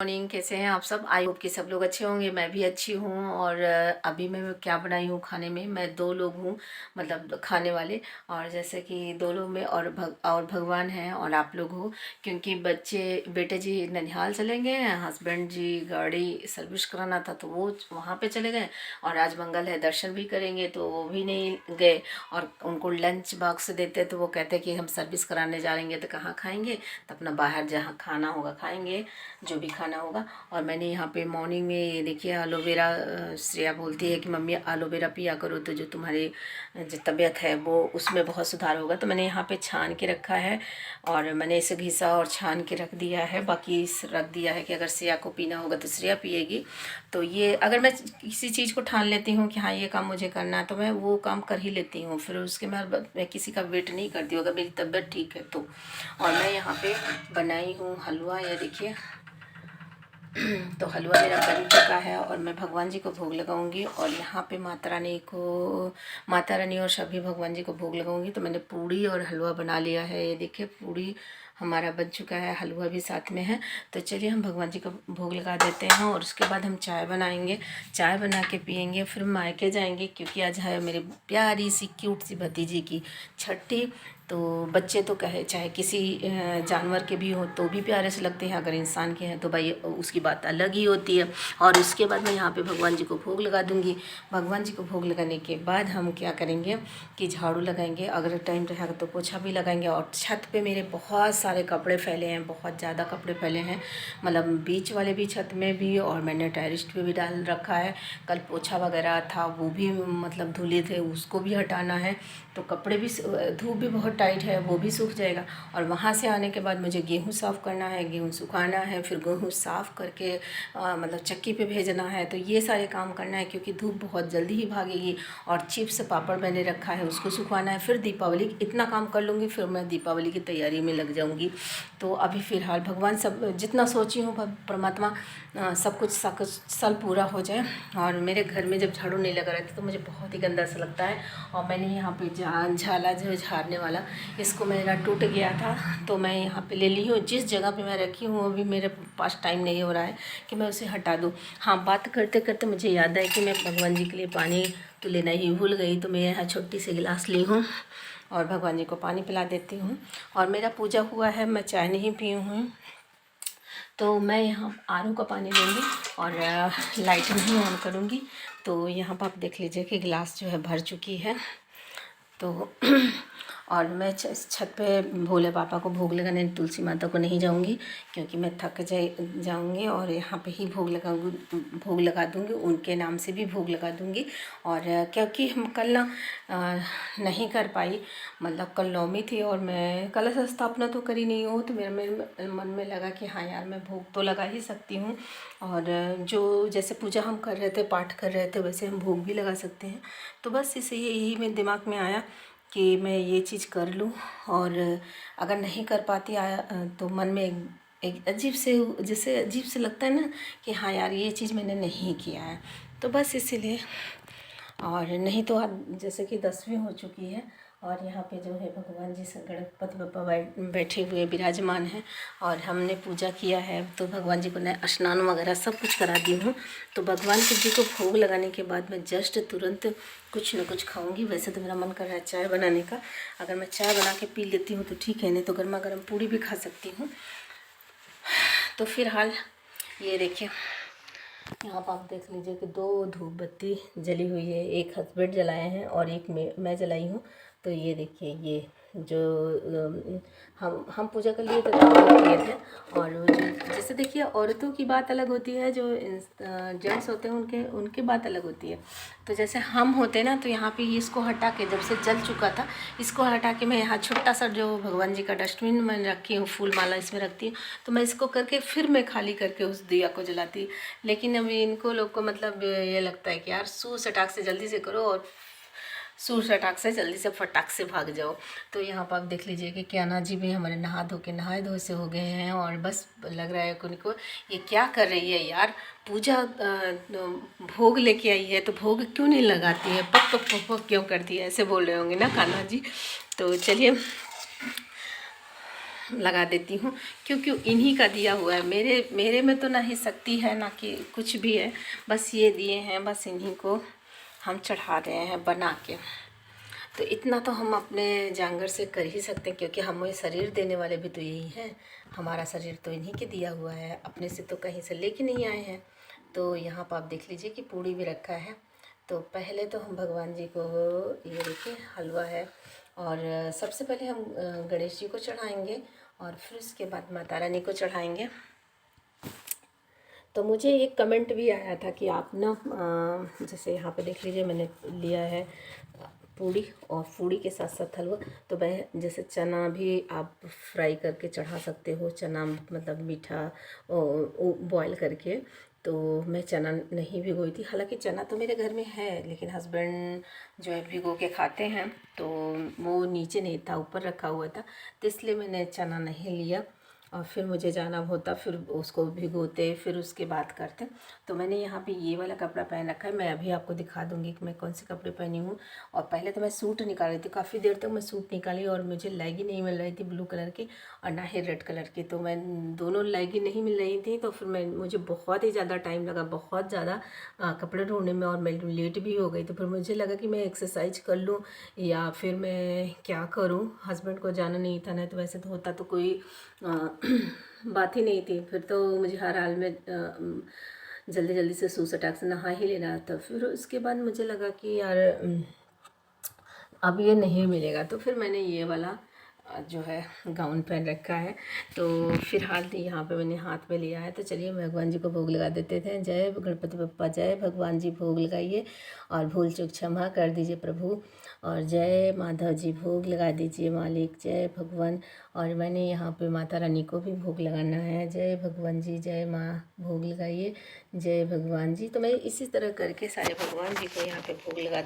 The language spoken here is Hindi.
मॉर्निंग, कैसे हैं आप सब। आई होप कि सब लोग अच्छे होंगे। मैं भी अच्छी हूँ। और अभी मैं क्या बनाई हूँ खाने में। मैं दो लोग हूँ, मतलब खाने वाले। और जैसे कि दो लोग में और भगवान हैं और आप लोग हो। क्योंकि बेटे जी ननिहाल चले गए हैं, हस्बैंड जी गाड़ी सर्विस कराना था तो वो वहाँ पे चले गए। और आज मंगल है, दर्शन भी करेंगे तो वो भी नहीं गए। और उनको लंच बॉक्स देते तो वो कहते कि हम सर्विस कराने जाएंगे तो कहाँ खाएंगे, तो अपना बाहर जहाँ खाना होगा खाएंगे, जो भी खाना होगा। और मैंने यहाँ पे मॉर्निंग में ये देखिए एलोवेरा, श्रेया बोलती है कि मम्मी एलोवेरा पिया करो तो जो तुम्हारी जो तबीयत है वो उसमें बहुत सुधार होगा। तो मैंने यहाँ पे छान के रखा है और मैंने इसे घिसा और छान के रख दिया है। बाकी रख दिया है कि अगर श्रेया को पीना होगा तो श्रेया पिएगी। तो ये अगर मैं किसी चीज़ को ठान लेती हूँ कि हाँ ये काम मुझे करना है तो मैं वो काम कर ही लेती हूँ। फिर उसके बाद मैं किसी का वेट नहीं करती हूँ अगर मेरी तबीयत ठीक है तो। और मैं यहाँ पे बनाई हूँ हलवा, ये देखिए। तो हलवा मेरा बन चुका है और मैं भगवान जी को भोग लगाऊंगी। और यहाँ पे माता रानी और सभी भगवान जी को भोग लगाऊंगी। तो मैंने पूड़ी और हलवा बना लिया है। ये देखिए पूड़ी हमारा बन चुका है, हलवा भी साथ में है। तो चलिए हम भगवान जी को भोग लगा देते हैं और उसके बाद हम चाय बनाएंगे। चाय बना के पियेंगे, फिर मायके जाएंगे क्योंकि आज है मेरी प्यारी सी क्यूट सी भतीजी की छठी। तो बच्चे तो कहे चाहे किसी जानवर के भी हो तो भी प्यारे से लगते हैं, अगर इंसान के हैं तो भाई उसकी बात अलग ही होती है। और उसके बाद मैं यहाँ पे भगवान जी को भोग लगा दूँगी। भगवान जी को भोग लगाने के बाद हम क्या करेंगे कि झाड़ू लगाएंगे, अगर टाइम रहेगा तो पोछा भी लगाएंगे। और छत पे मेरे बहुत सारे कपड़े फैले हैं, बहुत ज़्यादा कपड़े फैले हैं, मतलब बीच वाले भी छत में भी, और मैंने टेरिस्ट पे भी डाल रखा है। कल पोछा वगैरह था वो भी मतलब धुले थे, उसको भी हटाना है। तो कपड़े भी, धूप भी बहुत टाइट है वो भी सूख जाएगा। और वहाँ से आने के बाद मुझे गेहूँ साफ़ करना है, गेहूँ सुखाना है, फिर गेहूँ साफ़ करके मतलब चक्की पे भेजना है। तो ये सारे काम करना है क्योंकि धूप बहुत जल्दी ही भागेगी। और चिप्स पापड़ मैंने रखा है उसको सुखाना है। फिर दीपावली इतना काम कर लूँगी, फिर मैं दीपावली की तैयारी में लग जाऊँगी। तो अभी फ़िलहाल भगवान सब जितना सोची हूँ परमात्मा सब कुछ सल पूरा हो जाए। और मेरे घर में जब झाड़ू नहीं लगा रहता तो मुझे बहुत ही गंदा सा लगता है। और मैंने यहाँ पे झाला जो झाड़ने वाला, इसको मेरा टूट गया था तो मैं यहाँ पे ले ली हूँ। जिस जगह पे मैं रखी हूँ अभी मेरे पास टाइम नहीं हो रहा है कि मैं उसे हटा दूँ। हाँ, बात करते करते मुझे याद है कि मैं भगवान जी के लिए पानी तो लेना ही भूल गई। तो मैं यहाँ छोटी सी गिलास ली हूँ और भगवान जी को पानी पिला देती हूँ। और मेरा पूजा हुआ है, मैं चाय नहीं पी हूँ। तो मैं यहाँ आर का पानी लूँगी और लाइट नहीं ऑन करूँगी। तो यहाँ पर आप देख लीजिए कि गिलास जो है भर चुकी है। तो और मैं छत पे भोले पापा को भोग लगाने तुलसी माता को नहीं जाऊंगी क्योंकि मैं थक जाऊंगी। और यहाँ पे ही भोग लगा दूंगी, उनके नाम से भी भोग लगा दूंगी। और क्योंकि हम कल ना नहीं कर पाई, मतलब कल नौमी थी और मैं कलश स्थापना तो करी नहीं हूँ। तो मेरे मन में लगा कि हाँ यार मैं भोग तो लगा ही सकती हूँ। और जो जैसे पूजा हम कर रहे थे, पाठ कर रहे थे, वैसे हम भोग भी लगा सकते हैं। तो बस इसे यही मेरे दिमाग में आया कि मैं ये चीज़ कर लूँ। और अगर नहीं कर पाती तो मन में एक अजीब से, जैसे अजीब से लगता है ना कि हाँ यार ये चीज़ मैंने नहीं किया है। तो बस इसीलिए। और नहीं तो आज जैसे कि 10वीं हो चुकी है और यहाँ पे जो है भगवान जी से गणपति बप्पा बैठे हुए विराजमान हैं। और हमने पूजा किया है तो भगवान जी को नया स्नान वगैरह सब कुछ करा दी हूँ। तो भगवान जी को भोग लगाने के बाद मैं जस्ट तुरंत कुछ न कुछ खाऊंगी। वैसे तो मेरा मन कर रहा है चाय बनाने का, अगर मैं चाय बना के पी लेती हूँ तो ठीक है, नहीं तो गर्मा गर्म पूड़ी भी खा सकती हूँ। तो फिलहाल ये देखिए यहाँ पर आप देख लीजिए कि 2 धूप बत्ती जली हुई है, एक हस्बैंड जलाए हैं और एक मैं जलाई हूँ। तो ये देखिए ये जो हम पूजा के लिए तो किए थे। और वो जो जैसे देखिए औरतों की बात अलग होती है, जो जेंट्स होते हैं उनकी बात अलग होती है। तो जैसे हम होते हैं ना, तो यहाँ पे इसको हटा के, जब से जल चुका था इसको हटा के मैं यहाँ छोटा सा जो भगवान जी का डस्टबिन मैं रखी हूँ, फूल माला इसमें रखती हूँ। तो मैं इसको करके फिर मैं खाली करके उस दिया को जलाती। लेकिन अभी इनको लोग को मतलब ये लगता है कि यार सू सटाक से जल्दी से करो और सूर सटाक से जल्दी से फटाक से भाग जाओ। तो यहाँ पर आप देख लीजिए कि क्या ना जी भी हमारे नहाए धो से हो गए हैं। और बस लग रहा है कि उनको ये क्या कर रही है यार, पूजा भोग लेके आई है तो भोग क्यों नहीं लगाती है, पक पक पक पक क्यों करती है, ऐसे बोल रहे होंगे ना कान्हा जी। तो चलिए लगा देती हूँ, क्योंकि इन्हीं का दिया हुआ है। मेरे मेरे में तो ना ही शक्ति है ना कि कुछ भी है, बस ये दिए हैं, बस इन्हीं को हम चढ़ा रहे हैं बना के। तो इतना तो हम अपने जांगर से कर ही सकते हैं, क्योंकि हमें शरीर देने वाले भी तो यही हैं। हमारा शरीर तो इन्हीं के दिया हुआ है, अपने से तो कहीं से लेके नहीं आए हैं। तो यहाँ पर आप देख लीजिए कि पूड़ी भी रखा है। तो पहले तो हम भगवान जी को, ये देखिए हलवा है, और सबसे पहले हम गणेश जी को चढ़ाएंगे और फिर उसके बाद माता रानी को चढ़ाएंगे। तो मुझे एक कमेंट भी आया था कि आप ना जैसे यहाँ पे देख लीजिए, मैंने लिया है पूड़ी, और पूड़ी के साथ साथ हलवा। तो मैं जैसे चना भी आप फ्राई करके चढ़ा सकते हो, चना मतलब मीठा बॉईल करके। तो मैं चना नहीं भिगोई थी, हालांकि चना तो मेरे घर में है, लेकिन हस्बैंड जो है भिगो के खाते हैं, तो वो नीचे नहीं था, ऊपर रखा हुआ था, तो इसलिए मैंने चना नहीं लिया। और फिर मुझे जाना होता, फिर उसको भिगोते, फिर उसके बाद करते। तो मैंने यहाँ पे ये वाला कपड़ा पहन रखा है। मैं अभी आपको दिखा दूँगी कि मैं कौन से कपड़े पहनी हूँ। और पहले तो मैं सूट निकाल रही थी, काफ़ी देर तक मैं सूट निकाली, और मुझे लेगी नहीं मिल रही थी ब्लू कलर की, और ना ही रेड कलर की। तो मैं दोनों लेगी नहीं मिल रही थी, तो फिर मुझे बहुत ही ज़्यादा टाइम लगा, बहुत ज़्यादा कपड़े ढूंढने में, और मैं लेट भी हो गई। तो फिर मुझे लगा कि मैं एक्सरसाइज कर लूँ या फिर मैं क्या करूँ। हस्बैंड को जाना नहीं था, नहीं तो वैसे तो होता तो कोई बात ही नहीं थी। फिर तो मुझे हर हाल में जल्दी जल्दी से सूसटाक से नहा ही लेना था। फिर उसके बाद मुझे लगा कि यार अब ये नहीं मिलेगा, तो फिर मैंने ये वाला जो है गाउन पहन रखा है। तो फिलहाल यहाँ पे मैंने हाथ में लिया है। तो चलिए भगवान जी को भोग लगा देते थे। जय गणपति बप्पा जय। भगवान जी भोग लगाइए और भूल चूक क्षमा कर दीजिए प्रभु। और जय माधव जी भोग लगा दीजिए मालिक, जय भगवान। और मैंने यहाँ पे माता रानी को भी भोग लगाना है। जय भगवान जी, जय माँ, भोग लगाइए, जय भगवान जी। तो मैं इसी तरह करके सारे भगवान जी को यहाँ पे भोग लगा